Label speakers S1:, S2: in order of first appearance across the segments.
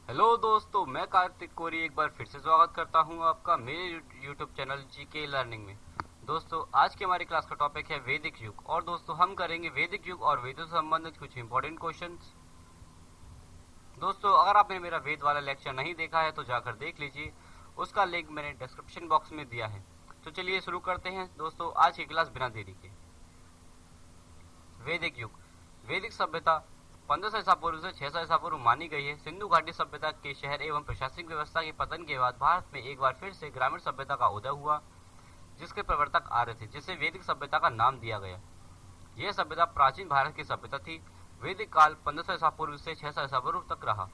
S1: Hello दोस्तों, मैं कार्तिक कोरी एक बार फिर से स्वागत करता हूं आपका मेरे यूट्यूब चैनल जीके लर्निंग में। दोस्तों, आज की हमारी क्लास का टॉपिक है वैदिक युग। और दोस्तों, हम करेंगे वैदिक युग और वेदों से संबंधित कुछ इंपॉर्टेंट क्वेश्चंस। दोस्तों, अगर आपने मेरा वेद वाला लेक्चर नहीं देखा है तो जाकर देख लीजिए, उसका लिंक मैंने डिस्क्रिप्शन बॉक्स में दिया है। तो चलिए शुरू करते हैं दोस्तों आज की क्लास बिना देरी के। वैदिक युग। वैदिक सभ्यता 1500 ईसा पूर्व से 600 ईसा पूर्व मानी गई है। सिंधु घाटी सभ्यता के शहर एवं प्रशासनिक व्यवस्था के पतन के बाद भारत में एक बार फिर से ग्रामीण सभ्यता का उदय हुआ, जिसके प्रवर्तक आर्य थे, जिसे वैदिक सभ्यता का नाम दिया गया। यह सभ्यता प्राचीन भारत की सभ्यता थी। वैदिक काल 1500 ईसा पूर्व से 600 ईसा पूर्व तक रहा।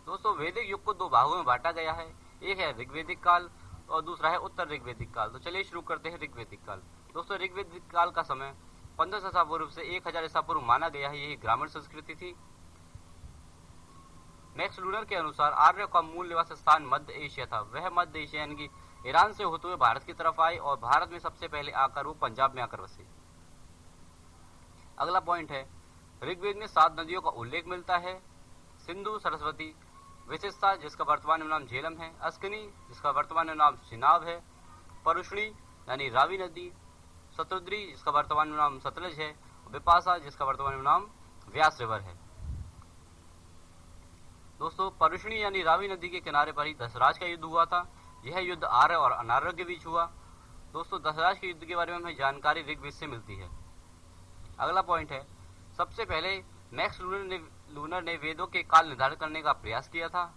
S1: दोस्तों, वैदिक युग को दो भागों में बांटा गया है। एक है ऋग्वैदिक काल और दूसरा है उत्तर ऋग्वैदिक काल। तो चलिए शुरू करते हैं ऋग्वैदिक काल। दोस्तों, ऋग्वैदिक काल का समय 1500 ईसा पूर्व से 1000 ईसा पूर्व माना गया है। यह ग्रामीण संस्कृति थी। मैक्स लूनर के अनुसार आर्यों का मूल निवास स्थान मध्य एशिया था। वह मध्य एशिया यानी कि ईरान से होते हुए भारत की तरफ आए और भारत में सबसे पहले आकर वो पंजाब में आकर बसे। अगला पॉइंट है, ऋग्वेद में 7 नदियों का उल्लेख मिलता है। सिंधु, सरस्वती, विशिष्टा जिसका वर्तमान में नाम झेलम है, अस्कनी जिसका वर्तमान में नाम चिनाब है, परुष्णी यानी रावी नदी, शत्रुद्री जिसका वर्तमान में नाम सतलज है, विपाशा जिसका वर्तमान में नाम व्यास रिवर है। दोस्तों, परुष्णी यानी रावी नदी के किनारे पर ही दशराज का युद्ध हुआ था। यह युद्ध आर्य और अनार्य के बीच हुआ। दोस्तों, दशराज के युद्ध के बारे में हमें जानकारी ऋग्वेद से मिलती है। अगला पॉइंट है, सबसे पहले मैक्स लूनर ने वेदों के काल निर्धारित करने का प्रयास किया था।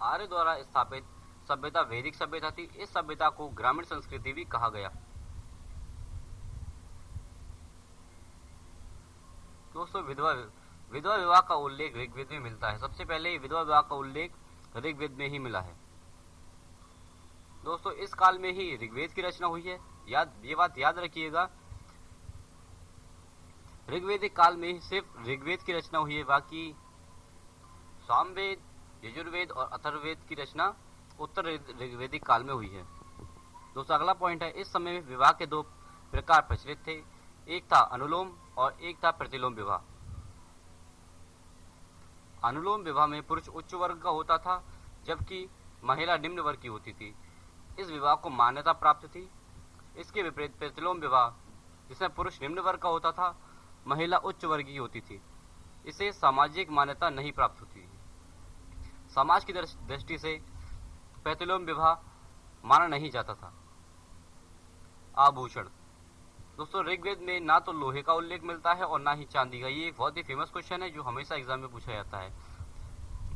S1: आर्य द्वारा स्थापित सभ्यता वैदिक सभ्यता थी। इस सभ्यता को ग्रामीण संस्कृति भी कहा गया। दोस्तों, विधवा विवाह का उल्लेख ऋग्वेद में मिलता है। सबसे पहले विधवा विवाह का उल्लेख ऋग्वेद में ही मिला है। दोस्तों, इस काल में ही ऋग्वेद की रचना हुई है। ये बात याद रखिएगा, ऋग्वेदिक काल में ही सिर्फ ऋग्वेद की रचना हुई है। बाकी सामवेद, यजुर्वेद और अथर्ववेद की रचना उत्तर ऋग्वेदिक काल में हुई है। दोस्तों, अगला पॉइंट है, इस समय में विवाह के 2 प्रकार प्रचलित थे। एक था अनुलोम और एक था प्रतिलोम विवाह। अनुलोम विवाह में पुरुष उच्च वर्ग का होता था, जबकि महिला निम्न वर्ग की होती थी। इस विवाह को मान्यता प्राप्त थी। इसके विपरीत प्रतिलोम विवाह, जिसमें पुरुष निम्न वर्ग का होता था, महिला उच्च वर्ग की होती थी, इसे सामाजिक मान्यता नहीं प्राप्त होती। समाज की दृष्टि से प्रतिलोम विवाह माना नहीं जाता था। आभूषण। दोस्तों, ऋग्वेद में ना तो लोहे का उल्लेख मिलता है और ना ही चांदी का। ये एक बहुत ही फेमस क्वेश्चन है जो हमेशा एग्जाम में पूछा जाता है।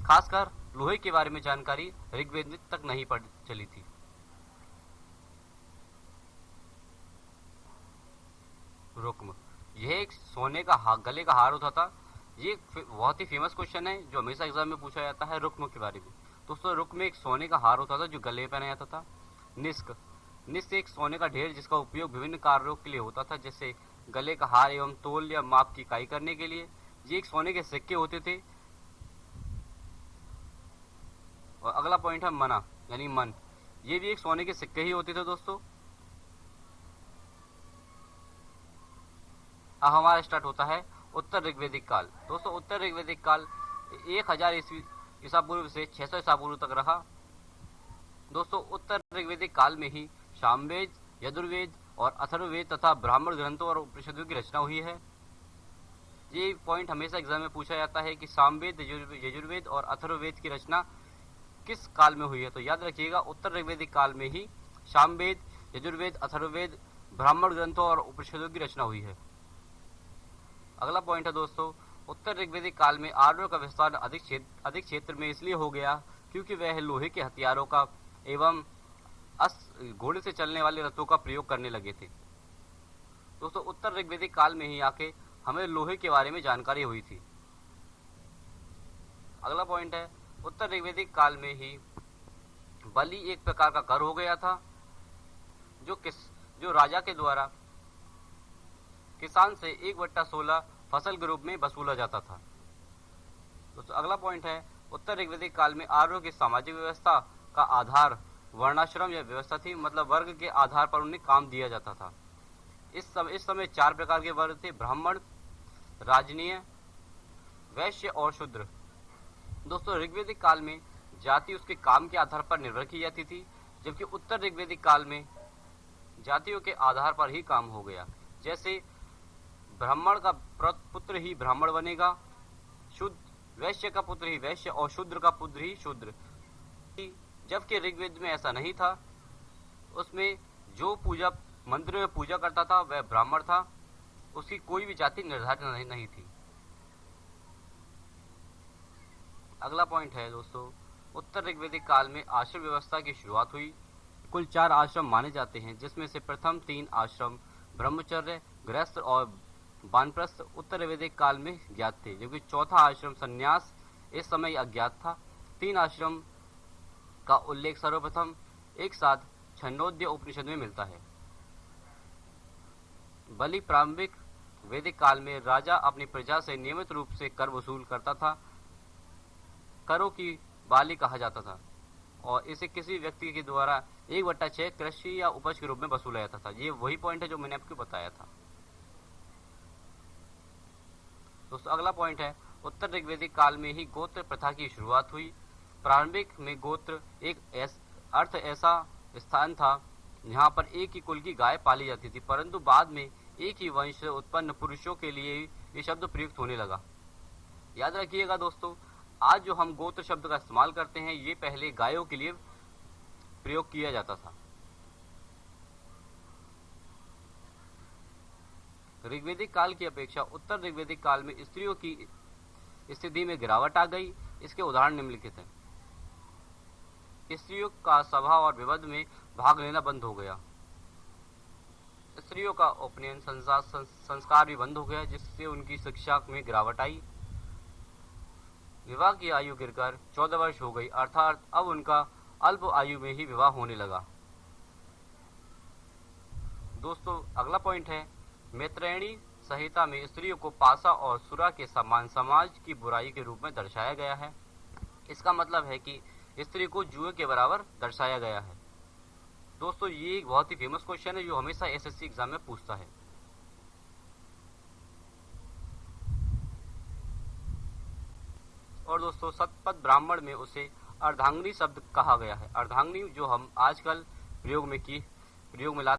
S1: खासकर लोहे के बारे में जानकारी ऋग्वेद में तक नहीं चली थी। रुक्म, यह एक सोने का गले का हार होता था। ये बहुत ही फेमस क्वेश्चन है जो हमेशा एग्जाम में पूछा जाता है रुक्म के बारे में। दोस्तों, रुक्म एक सोने का हार होता था जो गले पहना जाता था। निष्क एक सोने का ढेर जिसका उपयोग विभिन्न कार्यों के लिए होता था, जैसे गले का हार एवं तोल या माप की इकाई करने के लिए। ये एक सोने के सिक्के होते थे। और अगला पॉइंट है मना यानी मन। ये भी एक सोने के सिक्के ही होते थे। दोस्तों, अब हमारा स्टार्ट होता है उत्तर ऋग्वैदिक काल। दोस्तों, उत्तर ऋग्वैदिक काल 1000 ईसा पूर्व से 600 ईसा पूर्व तक रहा। दोस्तों, उत्तर ऋग्वैदिक काल में ही सामवेद, यजुर्वेद और अथर्ववेद तथा ब्राह्मण ग्रंथों और उपनिषदों की रचना हुई है। ये पॉइंट हमेशा एग्जाम में पूछा जाता है कि सामवेद, यजुर्वेद और अथर्ववेद की रचना किस काल में हुई है। तो याद रखिएगा, उत्तर ऋग्वैदिक काल में ही सामवेद, यजुर्वेद, अथर्ववेद, ब्राह्मण ग्रंथों और उपनिषदों की रचना हुई है। अगला पॉइंट है दोस्तों, उत्तर ऋग्वैदिक काल में आर्यों का विस्तार अधिक क्षेत्र में इसलिए हो गया क्योंकि वह लोहे के हथियारों का एवं घोड़े से चलने वाले रथों का प्रयोग करने लगे थे। दोस्तों, उत्तर ऋग्वैदिक काल में ही आके हमें लोहे के बारे में जानकारी हुई थी। अगला पॉइंट है, उत्तर ऋग्वैदिक काल में ही बलि एक प्रकार का कर हो गया था जो राजा के द्वारा किसान से 1/16 फसल के रूप में वसूला जाता था। दोस्तों, अगला पॉइंट है, उत्तर ऋग्वैदिक काल में आर्यों की सामाजिक व्यवस्था का आधार वर्णाश्रम या व्यवस्था थी। मतलब वर्ग के आधार पर उन्हें काम दिया जाता था। इस समय 4 प्रकार के वर्ग थे: ब्राह्मण, राजनीय, वैश्य और शूद्र। दोस्तों ऋग्वेदिक काल में जाति उसके काम के आधार पर निर्भर की जाती थी, जबकि उत्तर ऋग्वेदिक काल में जातियों के आधार पर ही काम हो गया। जैसे ब्राह्मण का पुत्र ही ब्राह्मण बनेगा, शुद्ध वैश्य का पुत्र ही वैश्य और शूद्र का पुत्र ही शूद्र। जबकि ऋग्वेद में ऐसा नहीं था, उसमें जो पूजा मंदिर में पूजा करता था वह ब्राह्मण था, उसकी कोई भी जाति निर्धारित नहीं थी। अगला पॉइंट है दोस्तों, उत्तर ऋग्वेदिक काल में आश्रम व्यवस्था की शुरुआत हुई। कुल 4 आश्रम माने जाते हैं, जिसमें से प्रथम 3 आश्रम ब्रह्मचर्य, गृहस्थ और वानप्रस्थ उत्तर ऋग्वेदिक काल में ज्ञात थे, जबकि चौथा आश्रम संन्यास इस समय अज्ञात था। 3 आश्रम का उल्लेख सर्वप्रथम एक साथ छंदोग्य उपनिषद में मिलता है। बलि प्रारंभिक वैदिक काल में राजा अपनी प्रजा से नियमित रूप से कर वसूल करता था। करों की बाली कहा जाता था और इसे किसी व्यक्ति के द्वारा 1/6 कृषि या उपज के रूप में वसूला जाता था। ये वही पॉइंट है जो मैंने आपको बताया था। दोस्तों अगला पॉइंट है, उत्तर ऋग्वेदिक काल में ही गोत्र प्रथा की शुरुआत हुई। प्रारंभिक में गोत्र एक ऐसा स्थान था जहाँ पर एक ही कुल की गाय पाली जाती थी, परंतु बाद में एक ही वंश से उत्पन्न पुरुषों के लिए ये शब्द प्रयुक्त होने लगा। याद रखिएगा दोस्तों, आज जो हम गोत्र शब्द का इस्तेमाल करते हैं, ये पहले गायों के लिए प्रयोग किया जाता था। ऋग्वेदिक काल की अपेक्षा उत्तर ऋग्वेदिक काल में स्त्रियों की स्थिति में गिरावट आ गई। इसके उदाहरण निम्नलिखित हैं। स्त्रियों का सभा और विवाद में भाग लेना बंद हो गया। स्त्रियों का उपनयन संस्कार भी बंद हो गया, जिससे उनकी शिक्षा में गिरावट आई। विवाह की आयु गिरकर 14 वर्ष हो गई, अर्थात अब उनका अल्प आयु में ही विवाह होने लगा। दोस्तों अगला पॉइंट है, मैत्रेयणी संहिता में स्त्रियों को पासा और सुरा के समान समाज की बुराई के रूप में दर्शाया गया है। इसका मतलब है कि स्त्री को जुए के बराबर दर्शाया गया है। दोस्तों ये एक बहुत ही फेमस क्वेश्चन है जो हमेशा एसएससी एग्जाम में पूछता है। और दोस्तों शतपथ ब्राह्मण में उसे अर्धांगिनी शब्द कहा गया है। अर्धांगिनी जो हम आजकल प्रयोग में लाते